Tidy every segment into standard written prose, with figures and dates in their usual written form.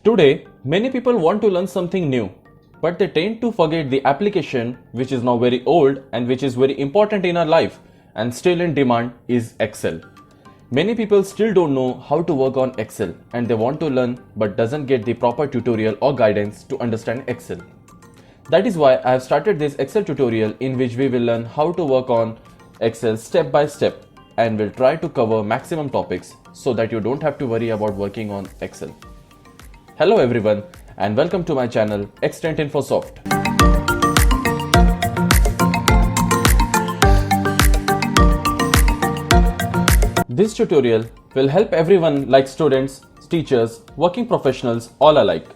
Today, many people want to learn something new, but they tend to forget the application which is now very old and which is very important in our life and still in demand is Excel. Many people still don't know how to work on Excel and they want to learn but doesn't get the proper tutorial or guidance to understand Excel. That is why I have started this Excel tutorial in which we will learn how to work on Excel step by step and will try to cover maximum topics so that you don't have to worry about working on Excel. Hello everyone and welcome to my channel Extent Infosoft. This tutorial will help everyone like students, teachers, working professionals, all alike.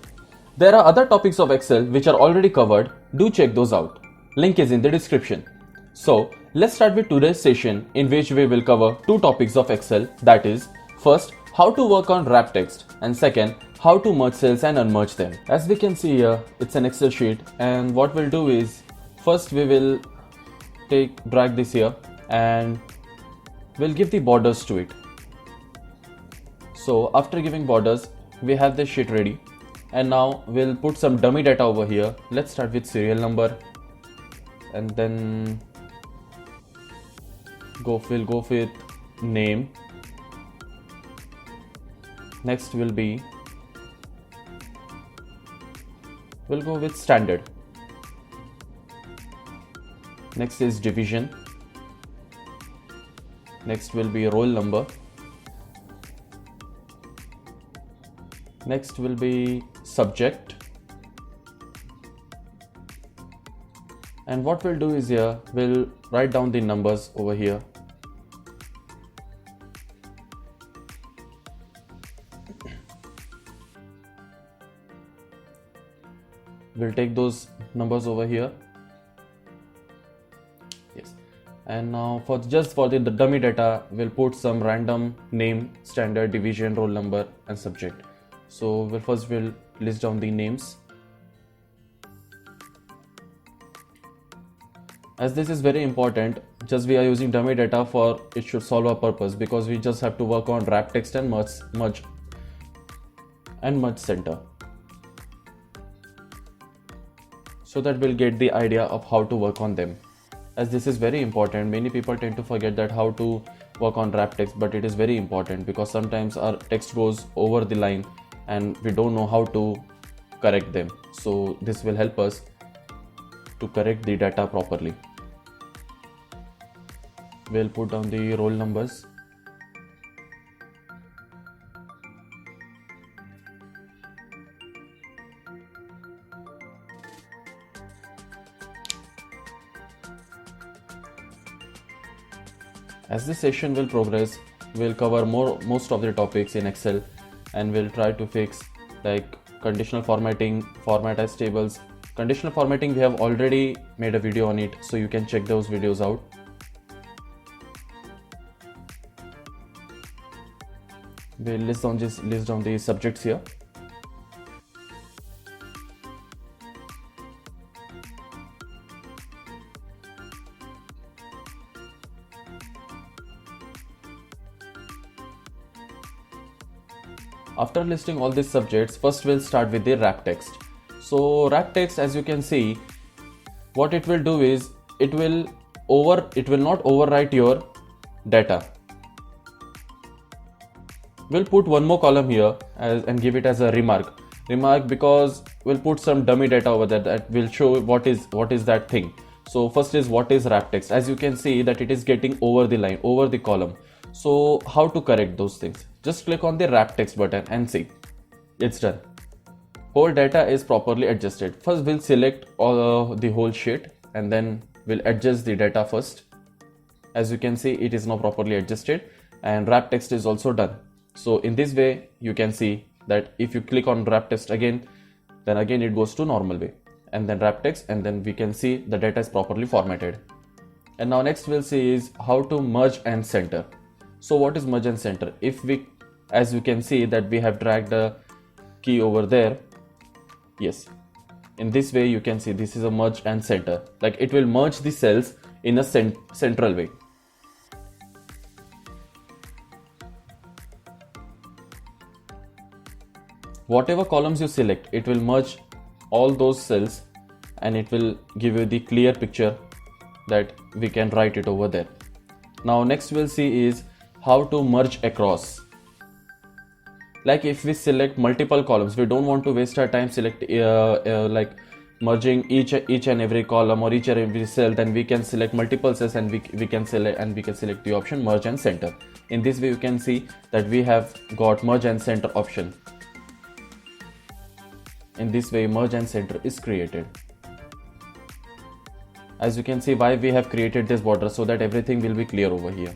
There are other topics of Excel which are already covered, do check those out. Link is in the description. So let's start with today's session in which we will cover two topics of Excel, that is, first, how to work on wrap text, and second, how to merge cells and unmerge them. As we can see here, it's an Excel sheet, and what we'll do is, first we will drag this here and we'll give the borders to it. So after giving borders, we have this sheet ready, and now we'll put some dummy data over here. Let's start with serial number, and then we'll go with name. Next we'll go with standard. Next is division. Next will be roll number. Next will be subject. And what we'll do is here, we'll write down the numbers over here. We'll take those numbers over here. Yes. And now for the dummy data, we'll put some random name, standard, division, roll number and subject. So we'll list down the names. As this is very important, just we are using dummy data for it should solve our purpose, because we just have to work on wrap text and merge center. So that we'll get the idea of how to work on them. As this is very important, many people tend to forget that how to work on wrap text, but it is very important because sometimes our text goes over the line and we don't know how to correct them. So this will help us to correct the data properly. We'll put down the roll numbers. As this session will progress, we'll cover most of the topics in Excel, and we'll try to fix like conditional formatting, format as tables. Conditional formatting, we have already made a video on it, so you can check those videos out. We'll list down the subjects here. After listing all these subjects, first we'll start with the wrap text. So wrap text, as you can see, what it will do is it will not overwrite your data. We'll put one more column here and give it as a remark because we'll put some dummy data over there that will show what is that thing. So first is what is wrap text. As you can see that it is getting over the line, over the column. So how to correct those things? Just click on the wrap text button and see. It's done. Whole data is properly adjusted. First we'll select the whole sheet and then we'll adjust the data first. As you can see, it is now properly adjusted and wrap text is also done. So in this way, you can see that if you click on wrap text again, then again it goes to normal way, and then wrap text, and then we can see the data is properly formatted. And now next we'll see is how to merge and center. So what is merge and center? As you can see that we have dragged the key over there. Yes. In this way, you can see this is a merge and center. Like it will merge the cells in a central way. Whatever columns you select, it will merge all those cells and it will give you the clear picture that we can write it over there. Now next we'll see is how to merge across. Like if we select multiple columns, we don't want to waste our time like merging each and every column or each and every cell. Then we can select multiple cells and we can select the option merge and center. In this way you can see that we have got merge and center option. In this way merge and center is created. As you can see why we have created this border, so that everything will be clear over here.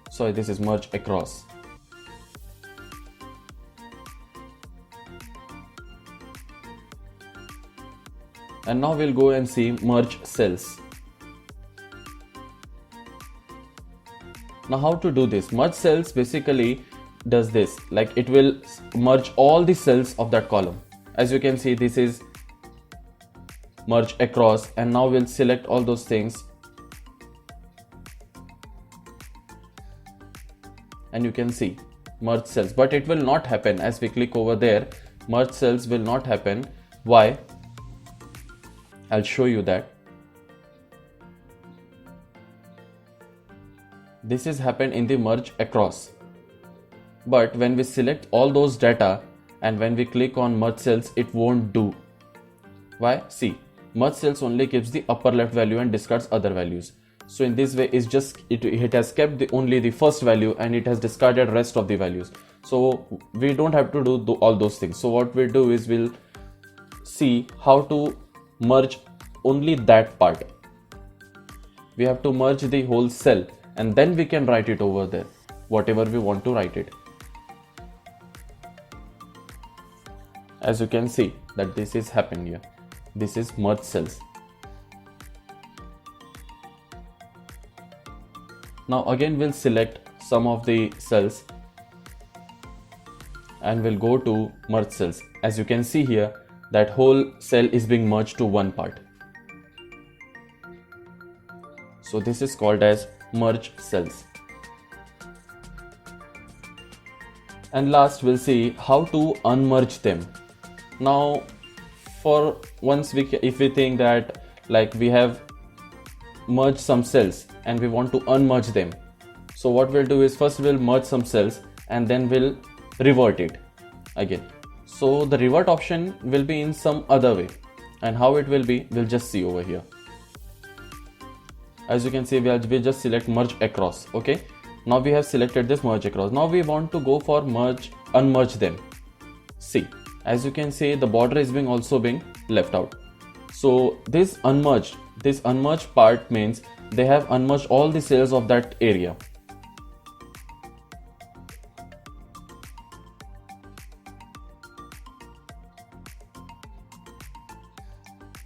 So this is merge across. And now we'll go and see merge cells. Now how to do this? Merge cells basically does this, like it will merge all the cells of that column. As you can see, this is merge across, and now we'll select all those things and you can see merge cells, but it will not happen as we click over there. Merge cells will not happen. Why? I'll show you that. This is happened in the merge across, but when we select all those data and when we click on merge cells, it won't do. Why? See, merge cells only gives the upper left value and discards other values. So in this way it has kept only the first value and it has discarded rest of the values. So we don't have to do all those things. So what we'll do is we'll see how to merge only that part. We have to merge the whole cell and then we can write it over there, whatever we want to write it. As you can see that this is happening here. This is merge cells. Now again we'll select some of the cells and we'll go to merge cells. As you can see here, that whole cell is being merged to one part. So this is called as merge cells. And last we'll see how to unmerge them. Now for once if we think that like we have merged some cells and we want to unmerge them, so what we'll do is first we'll merge some cells and then we'll revert it again. So the revert option will be in some other way, and how it will be we'll just see over here. As you can see, we just select merge across. Okay, now we have selected this merge across. Now we want to go for unmerge them. See, as you can see, the border is also being left out. So this unmerged part means they have unmerged all the cells of that area.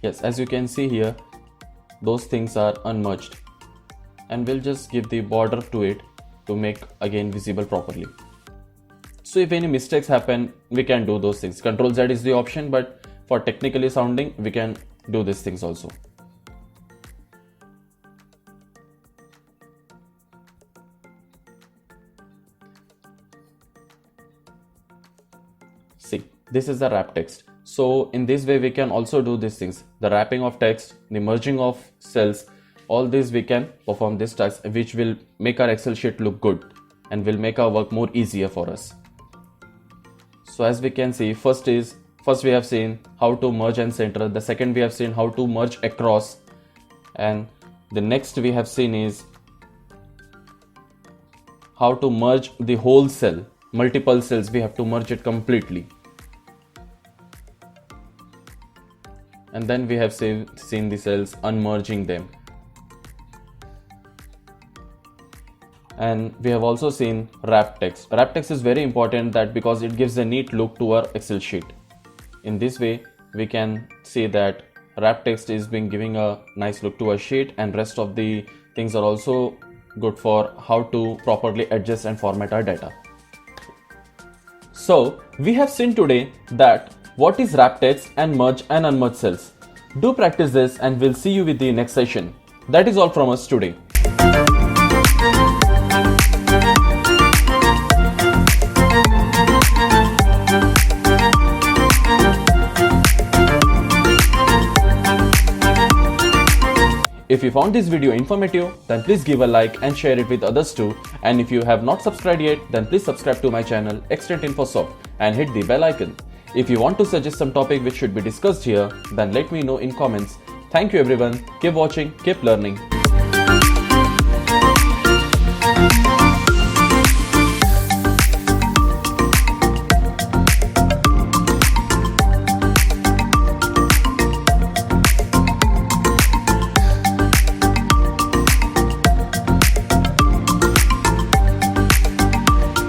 Yes, as you can see here, those things are unmerged, and we'll just give the border to it to make again visible properly. So if any mistakes happen, we can do those things. Ctrl Z is the option, but for technically sounding, we can do these things also. See, this is the wrap text. So in this way we can also do these things, the wrapping of text, the merging of cells, all these we can perform this task, which will make our Excel sheet look good and will make our work more easier for us. So as we can see, first we have seen how to merge and center, the second we have seen how to merge across, and the next we have seen is how to merge the whole cell, multiple cells, we have to merge it completely. And then we have seen the cells, unmerging them. And we have also seen wrap text. Wrap text is very important because it gives a neat look to our Excel sheet. In this way, we can see that wrap text is giving a nice look to our sheet, and rest of the things are also good for how to properly adjust and format our data. So we have seen today that what is wrap text and merge and unmerge cells. Do practice this and we'll see you with the next session. That is all from us today. If you found this video informative, then please give a like and share it with others too. And if you have not subscribed yet, then please subscribe to my channel Extent Infosoft and hit the bell icon. If you want to suggest some topic which should be discussed here, then let me know in comments. Thank you everyone. Keep watching, keep learning.